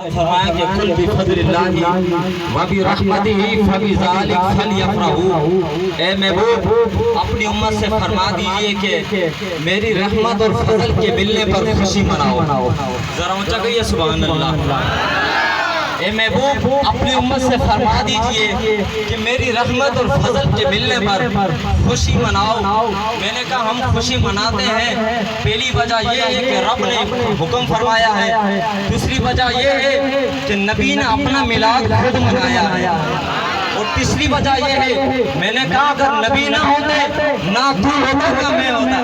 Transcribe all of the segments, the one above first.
فرمایا کہ کل بفضل اللہ و برحمتہ فبذلک فلیفرحوا، اے محبوب اپنی امت سے فرما دیجئے کہ میری رحمت اور فضل کے ملنے پر خوشی مناؤ۔ ذرا اونچا کہیے سبحان اللہ۔ اے محبوب اپنی امت سے فرما دیجئے کہ میری رحمت اور فضل کے ملنے پر خوشی مناؤ۔ میں نے کہا ہم خوشی مناتے ہیں، پہلی وجہ یہ ہے کہ رب نے حکم فرمایا ہے، دوسری وجہ یہ ہے کہ نبی نے اپنا میلاد خود منایا ہے، اور تیسری وجہ یہ ہے میں نے کہا اگر نبی نہ ہوتے نہ تو ہوتا نہ میں ہوتا۔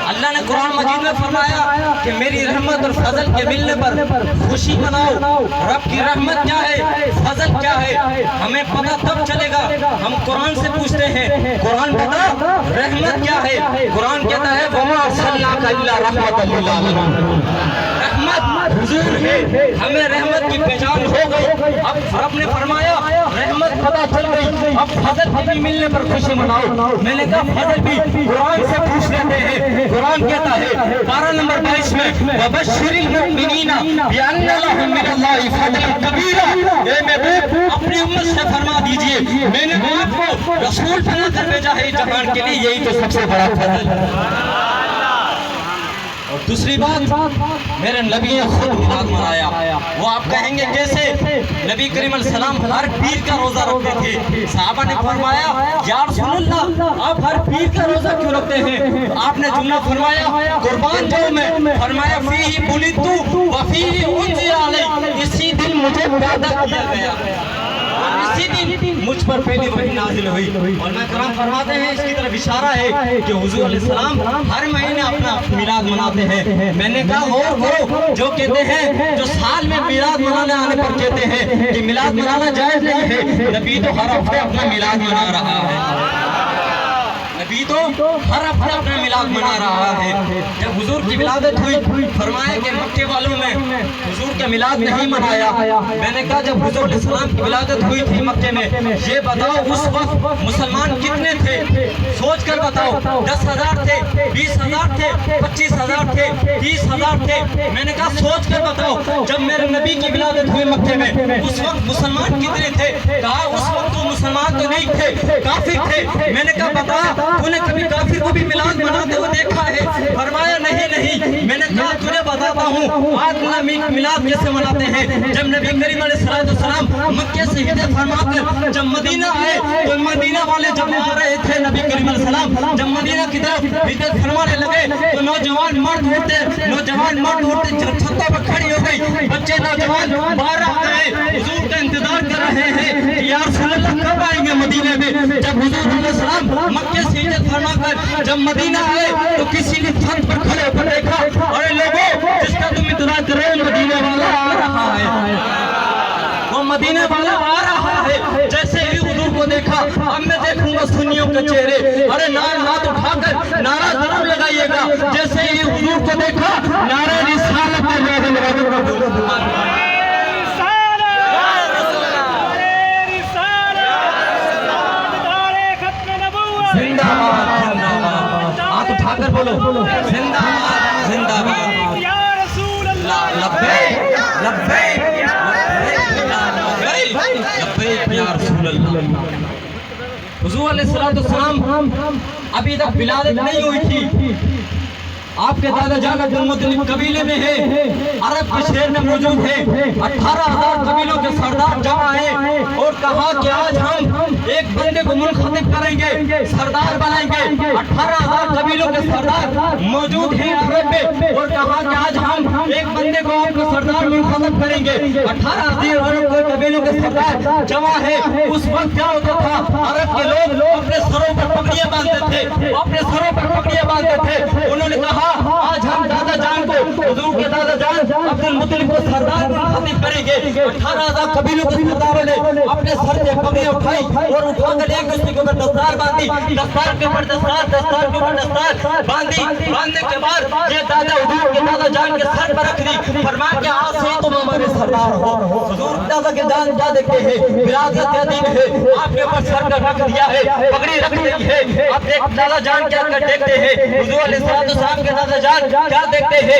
اللہ نے قرآن مجید میں فرمایا کہ میری رحمت اور فضل کے ملنے پر خوشی مناؤ۔ رب کی رحمت کیا ہے، فضل کیا ہے، ہمیں پتہ تب چلے گا۔ ہم قرآن سے پوچھتے ہیں قرآن بتا رحمت کیا ہے، قرآن کہتا ہے وَمَا أَرْسَلْنَاكَ إِلَّا رَحْمَةً لِّلْعَالَمِينَ، رحمت حضور ہے، ہمیں رحمت کی پہچان ہو گئی۔ اب رب نے فرمایا رحمت پتہ چل گئی، اب فضل کے بھی ملنے پر خوشی مناؤ۔ میں نے کہا فضل بھی قرآن سے پوچھ لیتے ہیں۔ قرآن کہتا ہے پارہ نمبر 22 میں وَبَشِّرِ الْمُؤْمِنِينَ بِأَنَّ لَهُم مِّنَ اللَّهِ فَضْلًا كَبِيرًا، اے محبوب اپنی امت سے فرما دیجئے میں نے آپ کو رسول بنا کر بھیجا ہے جہان کے لیے، یہی تو سب سے بڑا فضل ہے۔ اور دوسری بات میرے نبی نے خود میلاد منایا، وہ آپ کہیں گے کیسے؟ نبی کریم علیہ السلام ہر پیر کا روزہ رکھتے تھے۔ صحابہ نے فرمایا یا رسول اللہ آپ ہر پیر کا روزہ کیوں رکھتے ہیں؟ آپ نے جملہ فرمایا قربان جاؤں میں، فرمایا فیہ بُلِدتُ وفیہ انزل علی، اسی دن مجھے پیدا کیا گیا، اسی دن مجھ پر پہلی وحی نازل ہوئی۔ اور میں کرام فرماتے ہیں اس کی طرف اشارہ ہے کہ حضور علیہ السلام ہر مہینے اپنا میلاد مناتے ہیں۔ میں نے کہا اور وہ جو کہتے ہیں جو سال میں میلاد منانے آنے پر کہتے ہیں کہ میلاد منانا جائز نہیں ہے، نبی تو ہر ہفتے اپنا میلاد منا رہا ہے، نبی تو ہر ہفتے اپنا میلاد منا رہا ہے۔ جب حضور کی ولادت ہوئی فرمایا کہ مکے والوں میں حضور کا میلاد نہیں منایا۔ میں نے کہا جب حضور علیہ السلام کی ولادت ہوئی تھی مکے میں، یہ بتاؤ اس وقت مسلمان کتنے تھے، سوچ کر بتاؤ، 10,000 تھے، 20,000 تھے، 25,000 تھے، 30,000 تھے؟ میں نے کہا سوچ کر بتاؤ جب میرے نبی کی ولادت ہوئی مکے میں اس وقت مسلمان کتنے تھے؟ کہا اس وقت تو مسلمان تو نہیں تھے، کافر تھے۔ میں نے کہا بتا تو نے کبھی کافر کو بھی میلاد مناتے ہوئے دیکھا ہے؟ فرمایا نہیں۔ میں نے کہا تجھے بتاتا ہوں آج میلاد کیسے مناتے ہیں۔ جب نبی کریم علیہ السلام مکے سے ہجرت فرما کر جب مدینہ آئے تو مدینہ والے جب آ رہے تھے نبی کریم علیہ السلام جب مدینہ کی طرف ہجرت فرمانے لگے تو نوجوان مرد ہوتے چھتوں پر کھڑی ہو گئی، بچے نوجوان باہر آ گئے، حضور کا انتظار کر رہے ہیں کہ یا رسول اللہ کب آئیں گے مدینے میں۔ جب حضور علیہ السلام مکے سے ہجرت فرما کر جب مدینہ آئے تو کسی نے چھت پر کھڑے ہو کر دیکھا، ارے لوگوں جس کا تم انتظار کر رہے ہو مدینے والا آ رہا ہے، وہ مدینے والا آ رہا ہے۔ جیسے ہی حضور کو دیکھا اب میں دیکھوں گا سنیوں کے چہرے، ارے ہاتھ اٹھا کر نعرہ ضرور لگائیے گا۔ جیسے ہی حضور کو دیکھا نعرہ رسالت زندہ باد، ہاتھ اٹھا کر بولو زندہ باد، زندہ باد یا رسول اللہ، لبیک لبیک لبیک یا رسول اللہ۔ حضور علیہ السلام ابھی تک ولادت نہیں ہوئی تھی، آپ کے دادا جان عبد المطلب قبیلے میں ہے، عرب کے شہر میں موجود ہے، 18,000 قبیلوں کے سردار جمع ہیں اور کہا کہ آج ہم ایک بندے کو منتخب کریں گے، سردار بنائیں گے۔ 18,000 قبیلوں کے سردار موجود ہیں عرب میں اور کہا کہ آج ہم ایک بندے کو آپ کو سردار منتخب کریں گے۔ 18,000 عرب کے قبیلوں کے سردار جمع ہے۔ اس وقت کیا ہوتا تھا، عرب کے لوگ اپنے سروں پر پگڑیاں باندھتے تھے، اپنے سروں پر پگڑیاں باندھتے تھے۔ انہوں نے کہا آج ہم دادا جان کو، حضور کے دادا جان عبد المطلب کو سردار منتخب کریں گے۔ 18,000 قبیلوں کے سرداروں نے اپنے سر سے پگڑیاں اٹھائی اور اٹھا کر ایک دوسرے کے اوپر دستار باندھی، دستار کے اوپر دستار، دستار کے اوپر دستار باندھی۔ باندھنے کے بعد یہ دادا حضور کے دادا جان کے سر پر رکھ دی، فرمایا کہ آج سے تم ہمارے سردار ہو۔ حضور دادا کے جان کیا دیکھتے ہیں، ولادت کا دن ہے، آپ کے اوپر سر پر رکھ دیا ہے، پگڑی رکھ دی ہے۔ اب ایک دادا جان کیا دیکھتے ہیں، حضور علیہ السلام کے دادا جان کیا دیکھتے ہیں،